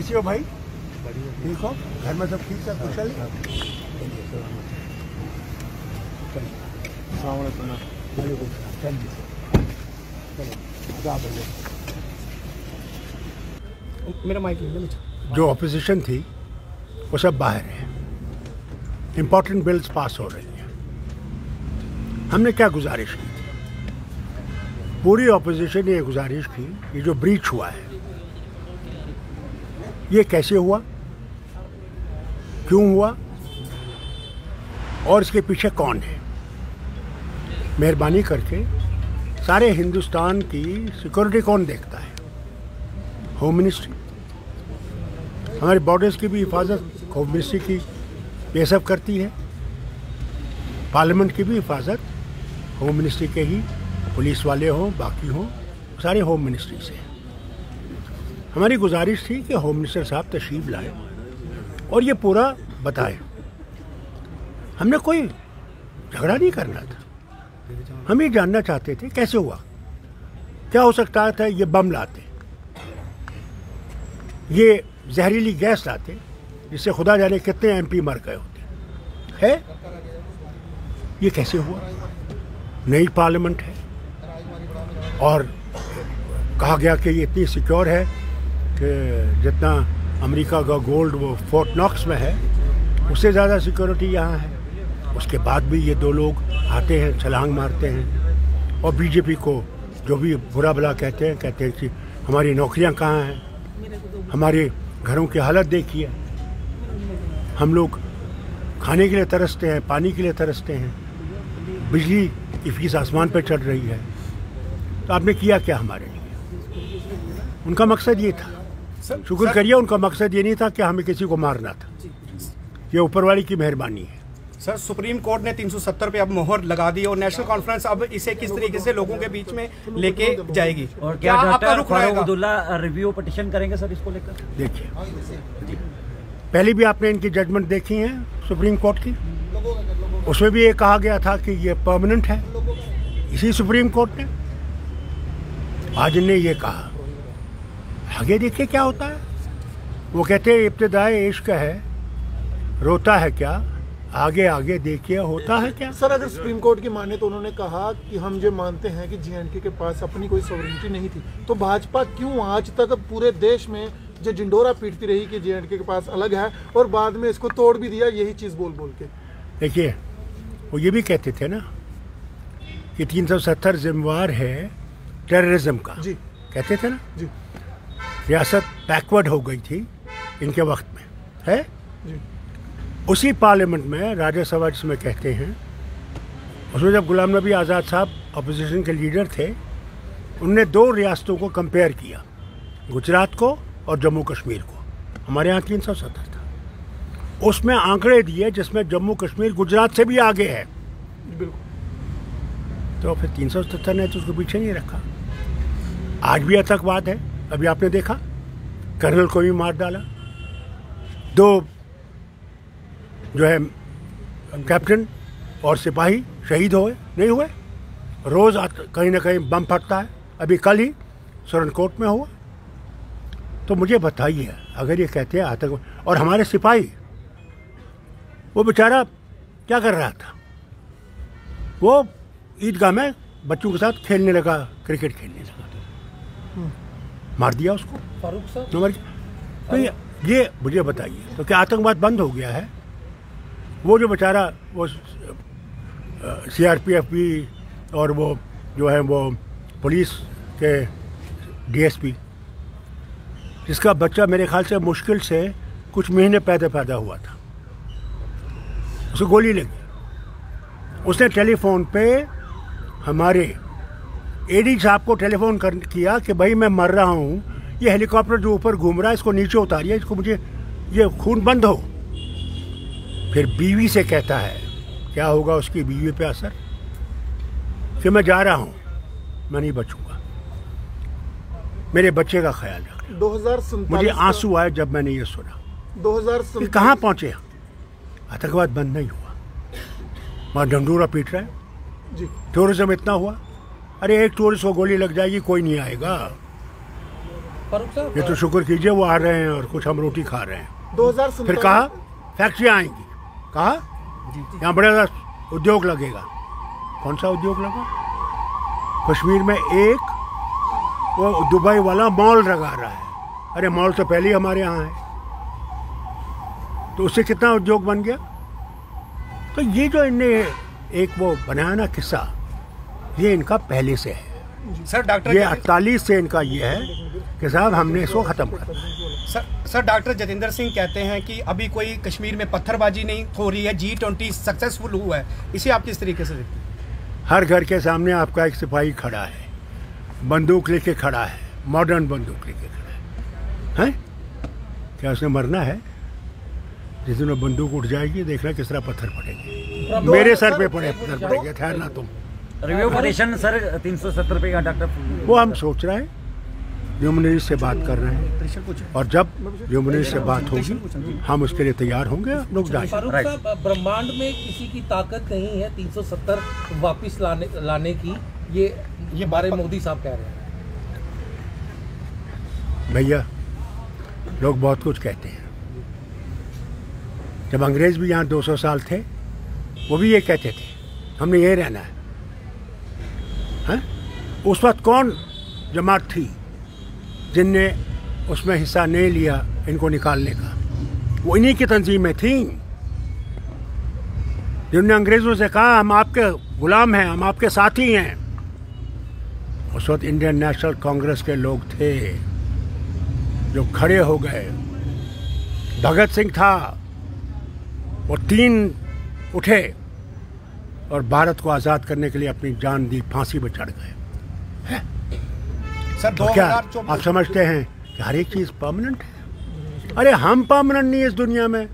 कैसे हो भाई? ठीक हो? घर में सब ठीक है? कुशल? मेरा माइक जो ऑपोजिशन थी वो सब बाहर है। इम्पोर्टेंट बिल्स पास हो रही हैं। हमने क्या गुजारिश की थी? पूरी ऑपोजिशन ने ये गुजारिश की, ये जो ब्रीच हुआ है ये कैसे हुआ, क्यों हुआ और इसके पीछे कौन है। मेहरबानी करके सारे हिंदुस्तान की सिक्योरिटी कौन देखता है? Home ministry. हमारे बॉर्डर्स की भी हिफाजत होम मिनिस्ट्री की ये सब करती है। पार्लियामेंट की भी हिफाजत होम मिनिस्ट्री के ही, पुलिस वाले हों बाकी हों, सारे होम मिनिस्ट्री से। हमारी गुजारिश थी कि होम मिनिस्टर साहब तशरीफ लाए और ये पूरा बताएं। हमने कोई झगड़ा नहीं करना था, हम ये जानना चाहते थे कैसे हुआ, क्या हो सकता था। ये बम लाते, ये जहरीली गैस लाते जिससे खुदा जाने कितने एमपी मर गए होते है। ये कैसे हुआ? नई पार्लियामेंट है और कहा गया कि ये इतनी सिक्योर है कि जितना अमेरिका का गोल्ड वो फोर्ट नॉक्स में है उससे ज़्यादा सिक्योरिटी यहाँ है। उसके बाद भी ये दो लोग आते हैं, छलांग मारते हैं और बीजेपी को जो भी बुरा भला कहते हैं कि हमारी नौकरियाँ कहाँ हैं, हमारे घरों की हालत देखिए, हम लोग खाने के लिए तरसते हैं, पानी के लिए तरसते हैं, बिजली की फीस आसमान पर चढ़ रही है। तो आपने किया क्या हमारे लिए? उनका मकसद ये था, शुक्र करिए उनका मकसद ये नहीं था कि हमें किसी को मारना था। ये ऊपर वाली की मेहरबानी है। सर, सुप्रीम कोर्ट ने 370 पे अब मोहर लगा दी और नेशनल कॉन्फ्रेंस अब इसे किस तरीके से लोगों के बीच में लेके जाएगी और क्या आपका रुख रहेगा? रिव्यू पिटीशन करेंगे सर इसको लेकर? देखिए, पहले भी आपने इनकी जजमेंट देखी है सुप्रीम कोर्ट की, उसमें भी ये कहा गया था कि ये परमानेंट है। इसी सुप्रीम कोर्ट ने आज ने ये कहा। आगे देखिए क्या होता है। वो कहते हैं इब्तिदाए इश्क है, रोता है क्या, आगे आगे देखिए होता है क्या। सर, अगर सुप्रीम कोर्ट की माने तो उन्होंने कहा कि हम जो मानते हैं कि जेएंडके के पास अपनी कोई सॉवरेनिटी नहीं थी, तो भाजपा क्यों आज तक पूरे देश में जो झंडोरा पीटती रही कि जेएंडके के पास अलग है और बाद में इसको तोड़ भी दिया, यही चीज बोल बोल के। देखिए, वो ये भी कहते थे ना कि 370 जिम्मेवार है टेररिज्म का। जी कहते थे ना जी। रियासत बैकवर्ड हो गई थी इनके वक्त में, है जी। उसी पार्लियामेंट में राज्यसभा जिसमें कहते हैं, उसमें जब गुलाम नबी आज़ाद साहब अपोजिशन के लीडर थे, उनने दो रियासतों को कंपेयर किया, गुजरात को और जम्मू कश्मीर को। हमारे यहाँ 370 था, उसमें आंकड़े दिए जिसमें जम्मू कश्मीर गुजरात से भी आगे है। बिल्कुल। तो फिर 370 ने तो उसको पीछे नहीं रखा। आज भी आतंकवाद है, अभी आपने देखा कर्नल को भी मार डाला, दो जो है कैप्टन और सिपाही शहीद हुए, नहीं हुए? रोज़ कहीं ना कहीं बम फटता है। अभी कल ही सुरनकोट में हुआ। तो मुझे बताइए, अगर ये कहते हैं आतंक, और हमारे सिपाही, वो बेचारा क्या कर रहा था? वो ईदगाह में बच्चों के साथ खेलने लगा, क्रिकेट खेलने लगा, मार दिया उसको फारूक साहब। तो ये मुझे बताइए, तो क्या आतंकवाद बंद हो गया है? वो जो बेचारा वो सीआरपीएफ भी और वो जो है वो पुलिस के डीएसपी, जिसका बच्चा मेरे ख्याल से मुश्किल से कुछ महीने पैदा हुआ था, उसे गोली लगी। उसने टेलीफोन पे हमारे एडी साहब को टेलीफोन किया कि भाई मैं मर रहा हूँ, ये हेलीकॉप्टर जो ऊपर घूम रहा है इसको नीचे उतारिए, इसको मुझे ये खून बंद हो। फिर बीवी से कहता है, क्या होगा उसकी बीवी पे असर, कि मैं जा रहा हूँ, मैं नहीं बचूंगा, मेरे बच्चे का ख्याल रख। 2047 मुझे आंसू आए जब मैंने ये सुना। 2047 कहाँ पहुँचे? आतंकवाद बंद नहीं हुआ, वहाँ डंडोरा पीट रहा है जी। टूरिज्म इतना हुआ, अरे एक टूरिस्ट को गोली लग जाएगी, कोई नहीं आएगा। फारूक साहब, ये तो शुक्र कीजिए वो आ रहे हैं और कुछ हम रोटी खा रहे हैं। 2047 फिर कहा फैक्ट्रियाँ आएंगी, कहा यहाँ बड़ा सा उद्योग लगेगा। कौन सा उद्योग लगा? कश्मीर में एक वो दुबई वाला मॉल लगा रहा है। अरे मॉल तो पहले ही हमारे यहाँ है, तो उससे कितना उद्योग बन गया। तो ये जो इनने एक वो बनाया ना किस्सा, ये इनका पहले से है। सर डॉक्टर ये 48 से इनका ये है कि साहब हमने इसको ख़त्म करना है। सर डॉक्टर जतिंदर सिंह कहते हैं कि अभी कोई कश्मीर में पत्थरबाजी नहीं हो रही है, G20 सक्सेसफुल हुआ है। इसे आप किस तरीके से देखते हैं? हर घर के सामने आपका एक सिपाही खड़ा है, बंदूक लेके खड़ा है, मॉडर्न बंदूक लेके खड़ा है। क्या उसने मरना है? जिस दिन वो बंदूक उठ जाएगी देखना किस तरह पत्थर पड़ेंगे। मेरे सर पे पत्थर पड़ेंगे, ठहरना तुम। रिव्यू पिटीशन सर 370 पे का डॉक्टर, वो हम सोच रहे हैं, ह्यूमनिस्ट से बात कर रहे हैं, और जब ह्यूमनिस्ट से बात होगी हम उसके लिए तैयार होंगे। हम लोग जाएंगे। फारूक साहब, ब्रह्मांड में किसी की ताकत नहीं है 370 वापस लाने की, ये बारे मोदी साहब कह रहे हैं। भैया लोग बहुत कुछ कहते हैं। जब अंग्रेज भी यहाँ 200 साल थे, वो भी ये कहते थे हमने ये रहना है। उस वक्त कौन जमात थी जिनने उसमें हिस्सा नहीं लिया इनको निकालने का? वो इन्हीं की तंजीमें थी जिन्होंने अंग्रेज़ों से कहा हम आपके गुलाम हैं, हम आपके साथी हैं। उस वक्त इंडियन नेशनल कांग्रेस के लोग थे जो खड़े हो गए। भगत सिंह था, वो 3 उठे और भारत को आज़ाद करने के लिए अपनी जान दी, फांसी पर चढ़ गए। सर तो क्या आप समझते हैं कि हर एक चीज़ परमानेंट है? अरे हम परमानेंट नहीं है इस दुनिया में।